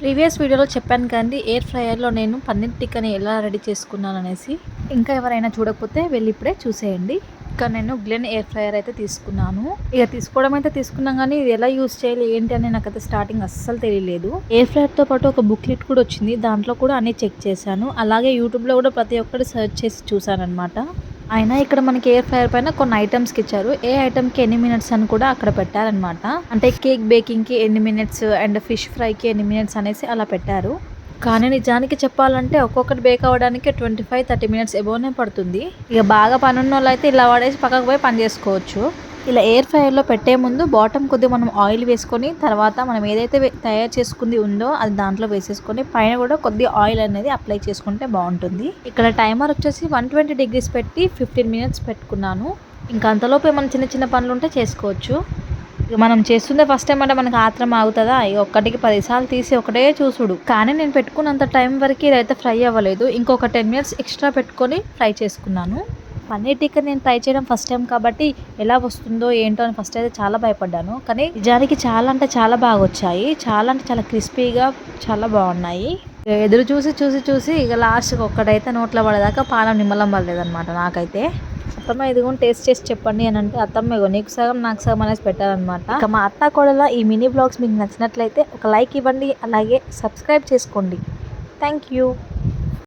Previous వీడియోలో చెప్పాను కానీ ఎయిర్ ఫ్రైయర్లో నేను పన్నీర్ టిక్కాని ఎలా రెడీ చేసుకున్నాను అనేసి. ఇంకా ఎవరైనా చూడకపోతే వెళ్ళి ఇప్పుడే చూసేయండి. ఇక్కడ నేను గ్లెన్ ఎయిర్ ఫ్రైయర్ అయితే తీసుకున్నాను. ఇక తీసుకోవడం అయితే తీసుకున్నాం కానీ ఇది ఎలా యూస్ చేయాలి ఏంటి అని నాకైతే స్టార్టింగ్ అస్సలు తెలియలేదు. ఎయిర్ ఫ్రైయర్తో పాటు ఒక బుక్లెట్ కూడా వచ్చింది. దాంట్లో కూడా అన్ని చెక్ చేశాను. అలాగే యూట్యూబ్లో కూడా ప్రతి ఒక్కటి సెర్చ్ చేసి చూసాను అనమాట. అయినా ఇక్కడ మనకి ఎయిర్ ఫ్రైయర్ పైన కొన్ని ఐటమ్స్కి ఇచ్చారు. ఏ ఐటమ్కి ఎన్ని మినిట్స్ అని కూడా అక్కడ పెట్టారనమాట. అంటే కేక్ బేకింగ్కి ఎన్ని మినిట్స్ అండ్ ఫిష్ ఫ్రైకి ఎన్ని మినిట్స్ అనేసి అలా పెట్టారు. కానీ నిజానికి చెప్పాలంటే ఒక్కొక్కటి బేక్ అవ్వడానికి 25-30 మినిట్స్ ఎబోనే పడుతుంది. ఇక బాగా పనున్న వాళ్ళు అయితే ఇలా వాడేసి పక్కకు పోయి పని చేసుకోవచ్చు. ఇలా ఎయిర్ ఫ్రైయర్లో పెట్టే ముందు బాటమ్ కొద్దిగా మనం ఆయిల్ వేసుకొని తర్వాత మనం ఏదైతే తయారు చేసుకుంది ఉందో అది దాంట్లో వేసేసుకొని పైన కూడా కొద్దిగా ఆయిల్ అనేది అప్లై చేసుకుంటే బాగుంటుంది. ఇక్కడ టైమర్ వచ్చేసి 120 డిగ్రీస్ పెట్టి 15 మినిట్స్ పెట్టుకున్నాను. ఇంకా అంతలోపే మనం చిన్న చిన్న పనులు ఉంటే చేసుకోవచ్చు. ఇక మనం చేస్తుందే ఫస్ట్ టైం అంటే మనకు ఆత్రం ఆగుతుందా? ఇక ఒక్కటికి 10 సార్లు తీసి ఒకటే చూసుడు. కానీ నేను పెట్టుకున్నంత టైం వరకు ఇదైతే ఫ్రై అవ్వలేదు. ఇంకొక 10 మినిట్స్ ఎక్స్ట్రా పెట్టుకొని ఫ్రై చేసుకున్నాను. పన్నీర్ టిక్కా నేను ట్రై చేయడం ఫస్ట్ టైం కాబట్టి ఎలా వస్తుందో ఏంటో అని ఫస్ట్ అయితే చాలా భయపడ్డాను. కానీ నిజానికి చాలా అంటే చాలా బాగా వచ్చాయి. చాలా అంటే చాలా క్రిస్పీగా చాలా బాగున్నాయి. ఎదురు చూసి చూసి చూసి ఇక లాస్ట్కి ఒక్కటైతే నోట్లో పడేదాకా పానం నిమ్మలం పడలేదన్నమాట నాకైతే. అత్తమ్మ ఇదిగోని టేస్ట్ చేసి చెప్పండి అని అంటే అత్తమ్మ ఇగో నీకు సగం నాకు సగం అనేసి పెట్టారనమాట. ఇక మా అత్త కోడల ఈ మినీ బ్లాగ్స్ మీకు నచ్చినట్లయితే ఒక లైక్ ఇవ్వండి, అలాగే సబ్స్క్రైబ్ చేసుకోండి. Thank you.